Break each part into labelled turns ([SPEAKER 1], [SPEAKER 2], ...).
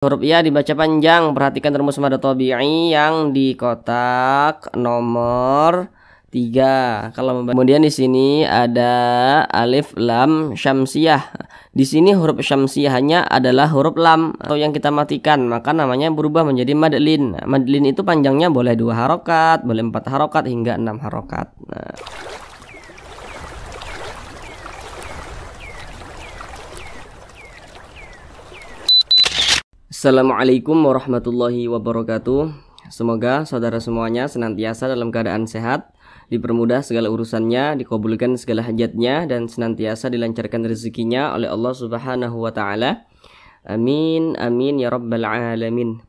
[SPEAKER 1] Huruf ya dibaca panjang. Perhatikan rumus mad tabi'i yang di kotak nomor 3. Kemudian di sini ada alif lam syamsiyah. Di sini huruf syamsiyahnya adalah huruf lam atau yang kita matikan, maka namanya berubah menjadi madlin. Madlin itu panjangnya boleh 2 harokat, boleh 4 harokat hingga 6 harokat. Assalamualaikum warahmatullahi wabarakatuh. Semoga saudara semuanya senantiasa dalam keadaan sehat, dipermudah segala urusannya, dikabulkan segala hajatnya, dan senantiasa dilancarkan rezekinya oleh Allah Subhanahu wa Ta'ala. Amin, amin ya rabbal alamin.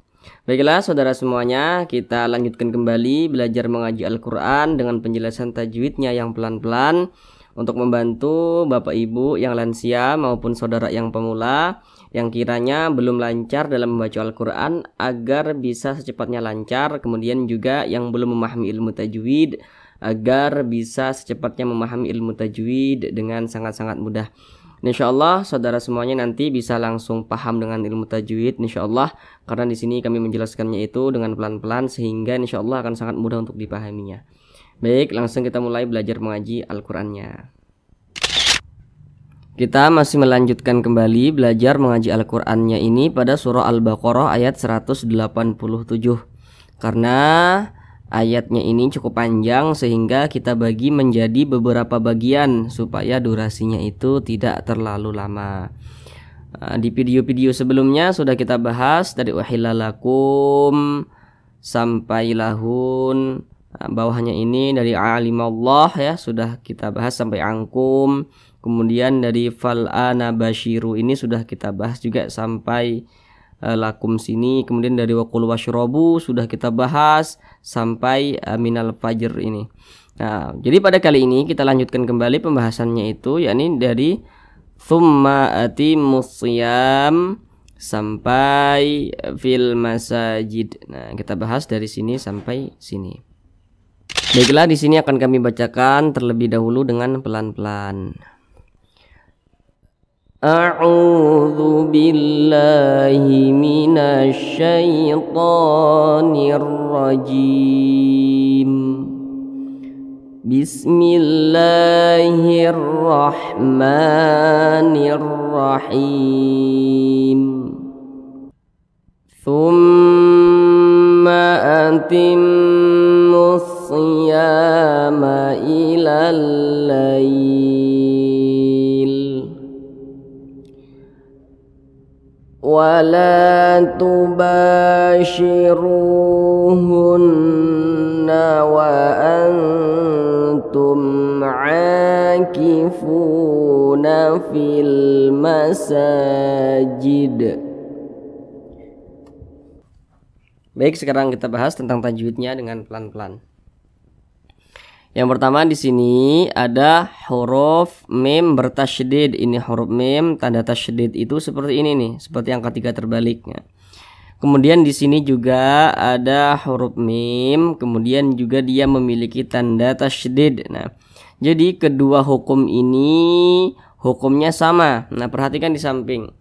[SPEAKER 1] Baiklah saudara semuanya, kita lanjutkan kembali belajar mengaji Al-Quran dengan penjelasan tajwidnya yang pelan-pelan, untuk membantu Bapak Ibu yang lansia maupun saudara yang pemula yang kiranya belum lancar dalam membaca Al-Quran agar bisa secepatnya lancar. Kemudian juga yang belum memahami ilmu tajwid agar bisa secepatnya memahami ilmu tajwid dengan sangat-sangat mudah. Insyaallah saudara semuanya nanti bisa langsung paham dengan ilmu tajwid insyaallah, karena di sini kami menjelaskannya itu dengan pelan-pelan sehingga insyaallah akan sangat mudah untuk dipahaminya. Baik, langsung kita mulai belajar mengaji Al-Qur'annya. Kita masih melanjutkan kembali belajar mengaji Al-Qur'annya ini pada surah Al-Baqarah ayat 187. Karena ayatnya ini cukup panjang sehingga kita bagi menjadi beberapa bagian supaya durasinya itu tidak terlalu lama. Di video-video sebelumnya sudah kita bahas dari uhillalakum sampai lahun. Bawahnya ini dari alimallah ya, sudah kita bahas sampai angkum. Kemudian dari fal'ana basyiru ini sudah kita bahas juga sampai lakum sini. Kemudian dari waqul washrobu sudah kita bahas sampai minal fajr ini. Nah, jadi pada kali ini kita lanjutkan kembali pembahasannya itu, yakni dari thumma atimus shiyam sampai fil masajid. Nah, kita bahas dari sini sampai sini. Baiklah, di sini akan kami bacakan terlebih dahulu dengan pelan-pelan. A'udzu billahi minasy syaithanir rajim. Bismillahirrahmanirrahim. Tsumma atimmus shiyama ilal lail wa la tubashiruhunna wa antum aakifuna fil masajid. Baik, sekarang kita bahas tentang tajwidnya dengan pelan-pelan. Yang pertama di sini ada huruf mim bertasydid. Ini huruf mim tanda tasydid itu seperti ini nih, seperti angka 3 terbaliknya. Kemudian di sini juga ada huruf mim, kemudian juga dia memiliki tanda tasydid. Nah, jadi kedua hukum ini hukumnya sama. Nah, perhatikan di samping.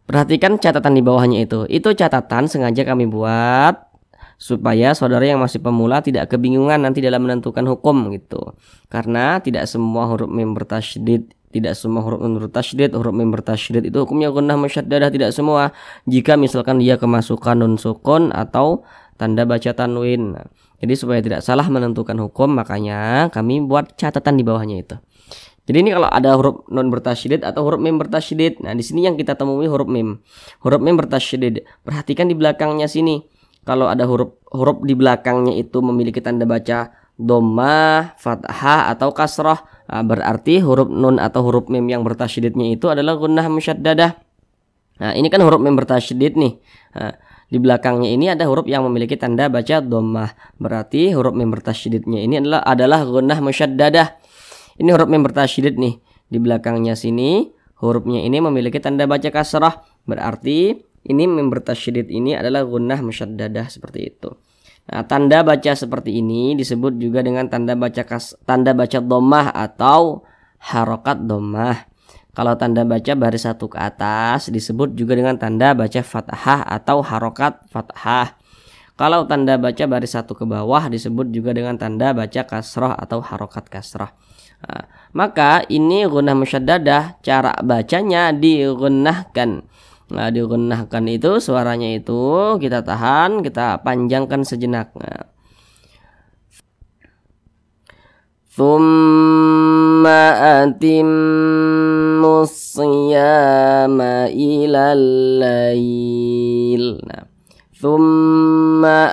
[SPEAKER 1] Perhatikan catatan di bawahnya itu. Itu catatan sengaja kami buat supaya saudara yang masih pemula tidak kebingungan nanti dalam menentukan hukum gitu. Karena tidak semua huruf mim bertasydid, tidak semua huruf nun bertasydid, huruf mim bertasydid itu hukumnya gunnah musyaddadah, tidak semua. Jika misalkan dia kemasukan nun sukun atau tanda baca tanwin. Nah, jadi supaya tidak salah menentukan hukum, makanya kami buat catatan di bawahnya itu. Jadi ini kalau ada huruf nun bertasydid atau huruf mim bertasydid. Nah, di sini yang kita temui huruf mim. Huruf mim bertasydid. Perhatikan di belakangnya sini. Kalau ada huruf di belakangnya itu memiliki tanda baca dhammah, fathah atau kasrah, nah, berarti huruf nun atau huruf mim yang bertasydidnya itu adalah gunnah musyaddadah. Nah, ini kan huruf mim bertasydid nih. Nah, di belakangnya ini ada huruf yang memiliki tanda baca dhammah. Berarti huruf mim bertasydidnya ini adalah gunnah musyaddadah. Ini huruf mim bertasydid nih. Di belakangnya sini hurufnya ini memiliki tanda baca kasrah. Berarti ini mim bertasydid ini adalah gunnah musyaddadah seperti itu. Nah, tanda baca seperti ini disebut juga dengan tanda baca dhammah atau harokat dhammah. Kalau tanda baca baris satu ke atas disebut juga dengan tanda baca fathah atau harokat fathah. Kalau tanda baca baris satu ke bawah disebut juga dengan tanda baca kasroh atau harokat kasroh. Nah, maka ini gunnah musyaddadah, cara bacanya digunnahkan. Nah, digunnahkan itu suaranya itu kita tahan, kita panjangkan sejenak. Nah. Thumma atimmus siyama ilal lail. Nah, thumma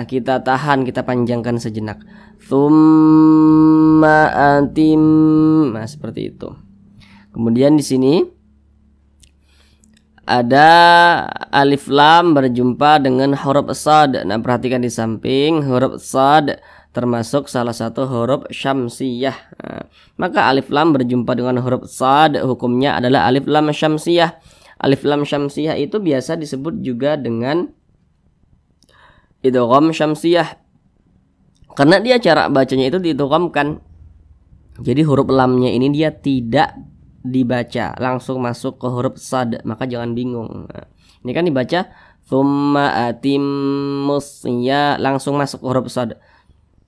[SPEAKER 1] kita tahan, kita panjangkan sejenak. Thumma atim. Nah, seperti itu. Kemudian di sini ada alif lam berjumpa dengan huruf shad. Nah, perhatikan di samping huruf shad termasuk salah satu huruf syamsiyah. Nah, maka alif lam berjumpa dengan huruf shad hukumnya adalah alif lam syamsiyah. Alif lam syamsiyah itu biasa disebut juga dengan idgham syamsiyah. Karena dia cara bacanya itu diidghamkan. Jadi huruf lamnya ini dia tidak dibaca, langsung masuk ke huruf shad, maka jangan bingung. Nah, ini kan dibaca tsumma atimmus ya, langsung masuk ke huruf shad.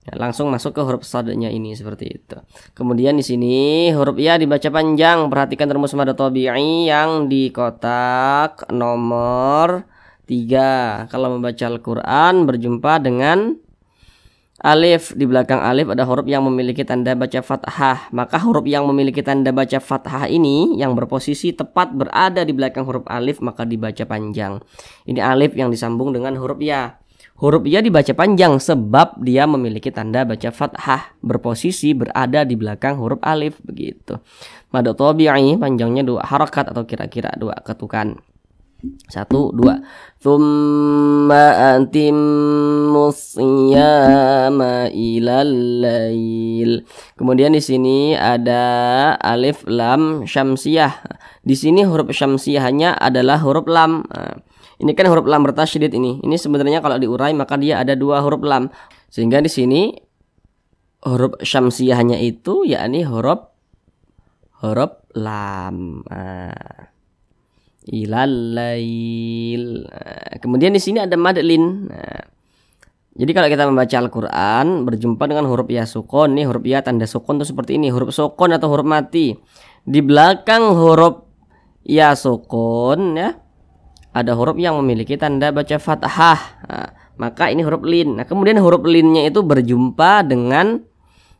[SPEAKER 1] Langsung masuk ke huruf shadnya ini seperti itu. Kemudian di sini huruf ya dibaca panjang. Perhatikan rumus mad tabi'i yang di kotak nomor 3. Kalau membaca Al-Qur'an berjumpa dengan alif, di belakang alif ada huruf yang memiliki tanda baca fathah. Maka huruf yang memiliki tanda baca fathah ini yang berposisi tepat berada di belakang huruf alif maka dibaca panjang. Ini alif yang disambung dengan huruf ya. Huruf ya dibaca panjang sebab dia memiliki tanda baca fathah, berposisi berada di belakang huruf alif begitu. Mad tabi'i panjangnya 2 harakat atau kira-kira 2 ketukan. 1 2. Tsumma atimmus siyama ilal lail. Kemudian di sini ada alif lam syamsiyah. Di sini huruf syamsiyahnya adalah huruf lam. Nah, ini kan huruf lam bertasydid ini. Ini sebenarnya kalau diurai maka dia ada 2 huruf lam. Sehingga di sini huruf syamsiyahnya itu yakni huruf lam. Nah, ilal lail. Nah, kemudian di sini ada mad lin. Nah, jadi kalau kita membaca Al-Qur'an berjumpa dengan huruf ya sukun, nih huruf ya tanda sukun itu seperti ini, huruf sukun atau huruf mati. Di belakang huruf ya sukun ya ada huruf yang memiliki tanda baca fathah. Nah, maka ini huruf lin. Nah, kemudian huruf linnya itu berjumpa dengan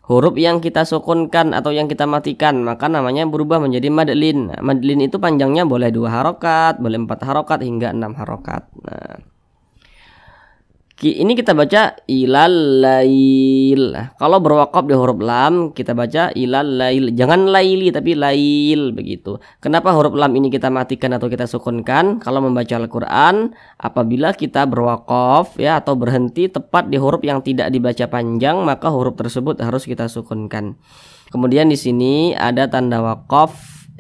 [SPEAKER 1] huruf yang kita sukunkan atau yang kita matikan, maka namanya berubah menjadi mad lin. Nah, mad lin itu panjangnya boleh 2 harokat, boleh 4 harokat hingga 6 harokat. Nah, ini kita baca ilal lail. Nah, kalau berwakaf di huruf lam kita baca ilal lail. Jangan laili tapi lail begitu. Kenapa huruf lam ini kita matikan atau kita sukunkan? Kalau membaca Al-Qur'an apabila kita berwakaf ya atau berhenti tepat di huruf yang tidak dibaca panjang maka huruf tersebut harus kita sukunkan. Kemudian di sini ada tanda wakaf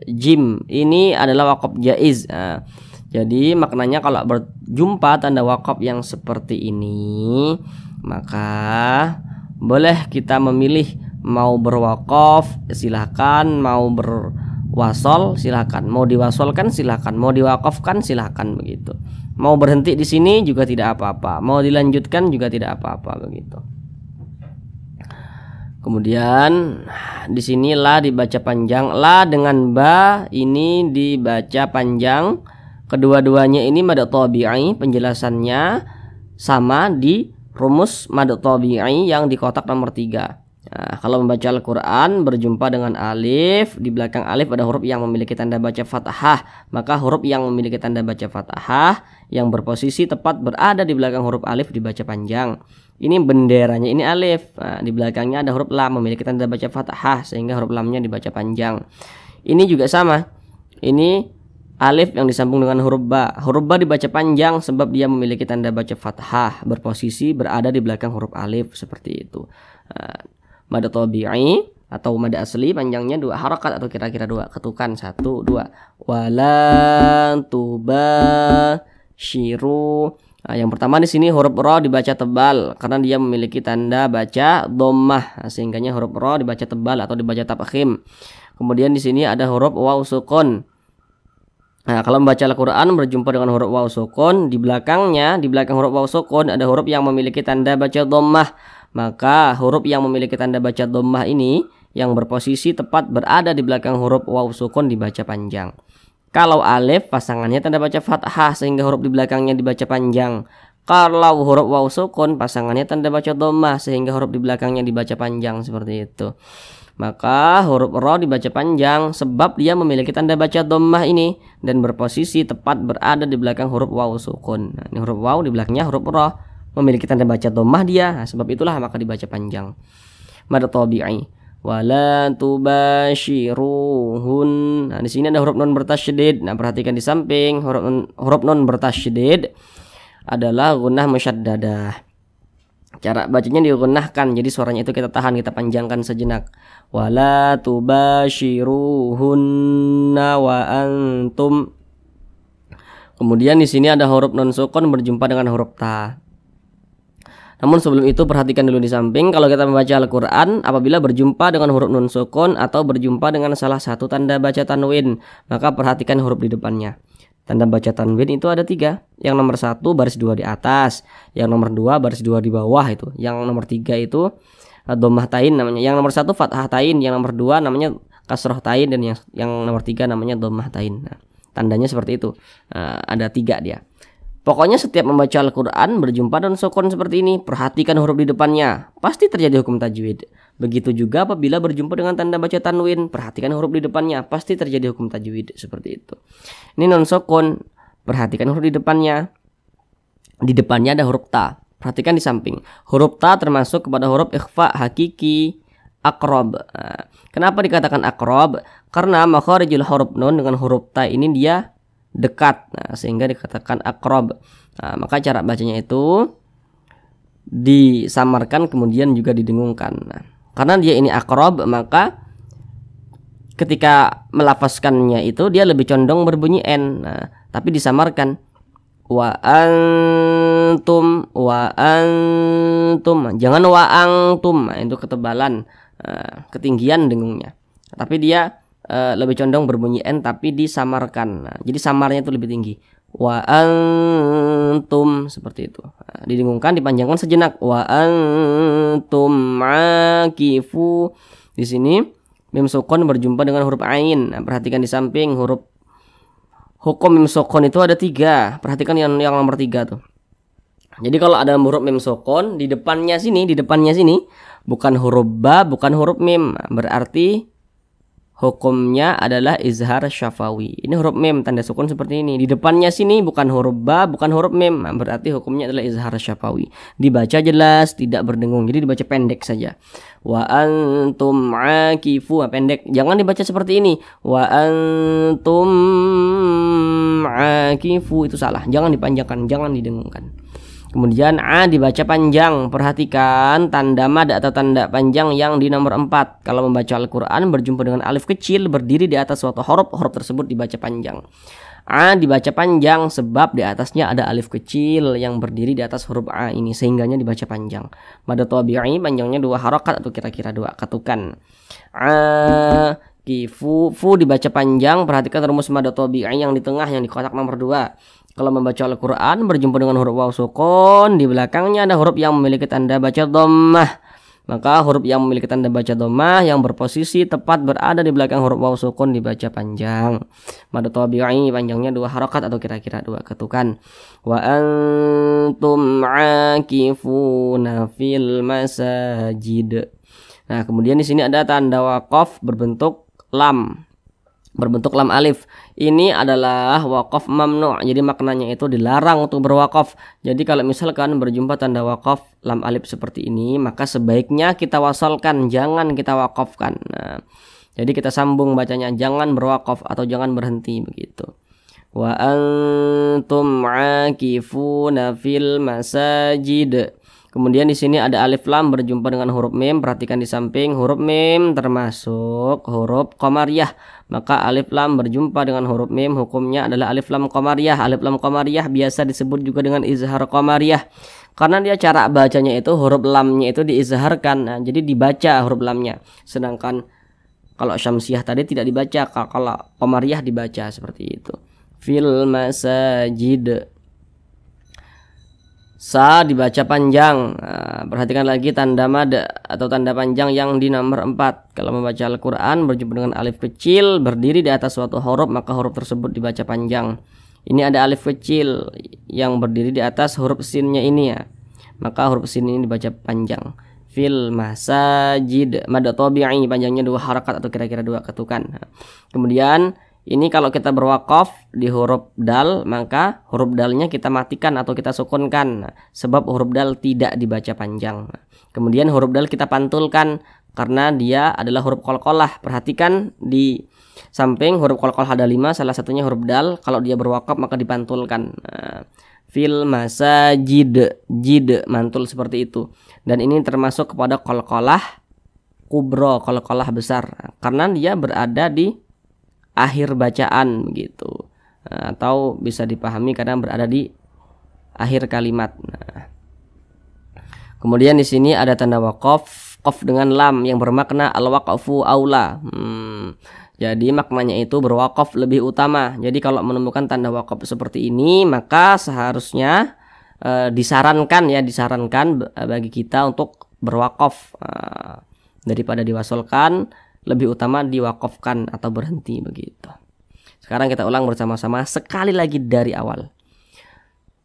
[SPEAKER 1] jim. Ini adalah wakaf jaiz. Nah, jadi maknanya kalau berjumpa tanda wakaf yang seperti ini maka boleh kita memilih mau berwakaf silahkan, mau berwasol silahkan, mau diwasolkan silahkan, mau diwakafkan silahkan begitu. Mau berhenti di sini juga tidak apa-apa, mau dilanjutkan juga tidak apa-apa begitu. Kemudian di sini la dibaca panjang, la dengan ba ini dibaca panjang. Kedua-duanya ini mad tabi'i, penjelasannya sama di rumus mad tabi'i yang di kotak nomor 3. Nah, kalau membaca Al-Qur'an berjumpa dengan alif, di belakang alif ada huruf yang memiliki tanda baca fathah, maka huruf yang memiliki tanda baca fathah yang berposisi tepat berada di belakang huruf alif dibaca panjang. Ini benderanya ini alif. Nah, di belakangnya ada huruf lam memiliki tanda baca fathah sehingga huruf lamnya dibaca panjang. Ini juga sama. Ini alif yang disambung dengan huruf ba. Huruf ba dibaca panjang sebab dia memiliki tanda baca fathah, berposisi berada di belakang huruf alif seperti itu. Mad tabi'i atau mad asli panjangnya 2 harakat atau kira-kira 2 ketukan. 1 2. Walan tubashiru. Nah, yang pertama di sini huruf ro dibaca tebal karena dia memiliki tanda baca dhammah, sehingganya huruf ro dibaca tebal atau dibaca tafkhim. Kemudian di sini ada huruf waw sukun. Nah, kalau membaca Al-Qur'an berjumpa dengan huruf waw sukun, di belakang huruf waw sukun ada huruf yang memiliki tanda baca dhammah. Maka huruf yang memiliki tanda baca dhammah ini yang berposisi tepat berada di belakang huruf waw sukun dibaca panjang. Kalau alif pasangannya tanda baca fathah sehingga huruf di belakangnya dibaca panjang. Kalau huruf waw sukun pasangannya tanda baca dhammah sehingga huruf di belakangnya dibaca panjang, seperti itu. Maka huruf ro dibaca panjang sebab dia memiliki tanda baca dhammah ini dan berposisi tepat berada di belakang huruf waw sukun. Nah, ini huruf waw, di belakangnya huruf ro memiliki tanda baca dhammah dia. Nah, sebab itulah maka dibaca panjang. Mad tabi'i. Wala tubashiruhun. Nah, di sini ada huruf nun bertasydid. Nah, perhatikan di samping huruf nun bertasydid adalah gunnah musyaddadah. Cara bacanya digunnahkan, jadi suaranya itu kita tahan, kita panjangkan sejenak. Wala tubashiruhunna wa antum. Kemudian di sini ada huruf nun sukun berjumpa dengan huruf ta. Namun sebelum itu perhatikan dulu di samping, kalau kita membaca Al-Qur'an apabila berjumpa dengan huruf nun sukun atau berjumpa dengan salah satu tanda baca tanwin, maka perhatikan huruf di depannya. Tanda baca tanwin itu ada 3. Yang nomor 1 baris 2 di atas, yang nomor 2 baris 2 di bawah itu. Yang nomor 3 itu dhammah tain namanya. Yang nomor 1 fathah tain, yang nomor 2 namanya kasroh tain, dan yang nomor 3 namanya dhammah tain. Nah, tandanya seperti itu. Ada 3 dia. Pokoknya setiap membaca Al-Qur'an berjumpa dengan sukun seperti ini, perhatikan huruf di depannya. Pasti terjadi hukum tajwid. Begitu juga apabila berjumpa dengan tanda baca tanwin, perhatikan huruf di depannya, pasti terjadi hukum tajwid, seperti itu. Ini non sukun, perhatikan huruf di depannya. Di depannya ada huruf ta. Perhatikan di samping. Huruf ta termasuk kepada huruf ikhfa hakiki aqrab. Kenapa dikatakan aqrab? Karena makharijul huruf nun dengan huruf ta ini dia dekat, sehingga dikatakan aqrab. Maka cara bacanya itu disamarkan kemudian juga didengungkan. Karena dia ini aqrab, maka ketika melafazkannya itu dia lebih condong berbunyi n. Tapi disamarkan wa antum, jangan wa antum. Itu ketebalan, ketinggian dengungnya. Tapi dia lebih condong berbunyi n tapi disamarkan. Jadi samarnya itu lebih tinggi. Wa antum, seperti itu. Didengungkan, dipanjangkan sejenak. Wa antum akifu. Di sini mim sukun berjumpa dengan huruf ain. Perhatikan di samping huruf hukum mim sukun itu ada 3. Perhatikan yang nomor 3 tuh. Jadi kalau ada huruf mim sukun di depannya sini bukan huruf ba, bukan huruf mim, berarti hukumnya adalah izhar syafawi. Ini huruf mim tanda sukun seperti ini. Di depannya sini bukan huruf ba, bukan huruf mim, berarti hukumnya adalah izhar syafawi. Dibaca jelas, tidak berdengung. Jadi dibaca pendek saja. Wa antum akifu, pendek. Jangan dibaca seperti ini. Wa antum akifu, itu salah. Jangan dipanjangkan, jangan didengungkan. Kemudian a dibaca panjang. Perhatikan tanda mad atau tanda panjang yang di nomor 4. Kalau membaca Al-Qur'an berjumpa dengan alif kecil berdiri di atas suatu huruf tersebut dibaca panjang. A dibaca panjang sebab di atasnya ada alif kecil yang berdiri di atas huruf a ini, sehingganya dibaca panjang. Mad tabi'i panjangnya 2 harakat atau kira-kira 2 katukan. A kifu, fu dibaca panjang. Perhatikan rumus mad tabi'i yang di tengah, yang di kotak nomor 2. Kalau membaca Al-Qur'an berjumpa dengan huruf waw sukun, di belakangnya ada huruf yang memiliki tanda baca dhammah. Maka huruf yang memiliki tanda baca dhammah yang berposisi tepat berada di belakang huruf waw sukun dibaca panjang. Mad tabi'i panjangnya 2 harakat atau kira-kira 2 ketukan. Wa antum akifuna fil masajid. Nah, kemudian di sini ada tanda waqaf berbentuk lam alif. Ini adalah waqaf mamnu'. Jadi maknanya itu dilarang untuk berwaqaf. Jadi kalau misalkan berjumpa tanda waqaf lam alif seperti ini, maka sebaiknya kita wasalkan, jangan kita waqafkan. Nah, jadi kita sambung bacanya, jangan berwaqaf atau jangan berhenti begitu. Wa antum akifuna fil masajid. Kemudian di sini ada alif lam berjumpa dengan huruf mim. Perhatikan di samping huruf mim termasuk huruf qamariyah. Maka alif lam berjumpa dengan huruf mim hukumnya adalah alif lam qamariyah. Alif lam qamariyah biasa disebut juga dengan izhar qamariyah. Karena dia cara bacanya itu huruf lamnya itu diizharkan. Nah, jadi dibaca huruf lamnya. Sedangkan Kalau syamsiah tadi tidak dibaca, kalau qamariyah dibaca seperti itu. Fil masajid. Sa dibaca panjang. Perhatikan lagi tanda mad atau tanda panjang yang di nomor 4. Kalau membaca Al-Quran berjumpa dengan alif kecil berdiri di atas suatu huruf, maka huruf tersebut dibaca panjang. Ini ada alif kecil yang berdiri di atas huruf sinnya ini ya, maka huruf sin ini dibaca panjang. Fil masajid, mad tabi'i, panjangnya 2 harakat atau kira-kira 2 ketukan. Kemudian ini kalau kita berwakaf di huruf dal, maka huruf dalnya kita matikan atau kita sukunkan, sebab huruf dal tidak dibaca panjang. Kemudian huruf dal kita pantulkan karena dia adalah huruf qalqalah. Perhatikan di samping huruf qalqalah ada 5, salah satunya huruf dal. Kalau dia berwakaf maka dipantulkan. Fil masajid, jid mantul seperti itu. Dan ini termasuk kepada qalqalah kubro, qalqalah besar, karena dia berada di akhir bacaan begitu. Atau bisa dipahami karena berada di akhir kalimat. Kemudian di sini ada tanda waqaf, qaf dengan lam yang bermakna al-waqfu aula. Jadi maknanya itu berwakaf lebih utama. Jadi kalau menemukan tanda wakaf seperti ini, maka seharusnya disarankan bagi kita untuk berwakaf daripada diwasolkan, lebih utama diwakafkan atau berhenti begitu. Sekarang kita ulang bersama-sama sekali lagi dari awal.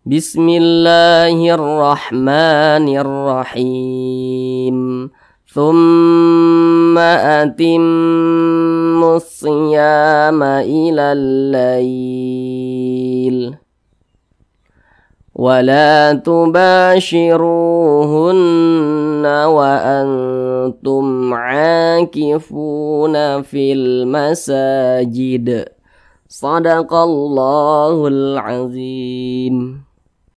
[SPEAKER 1] Bismillahirrahmanirrahim. Thumma atimmus siyama ilal lail wa la tubashiruhunna wa antum aakifuna fil masajid. Sadaqallahul azim.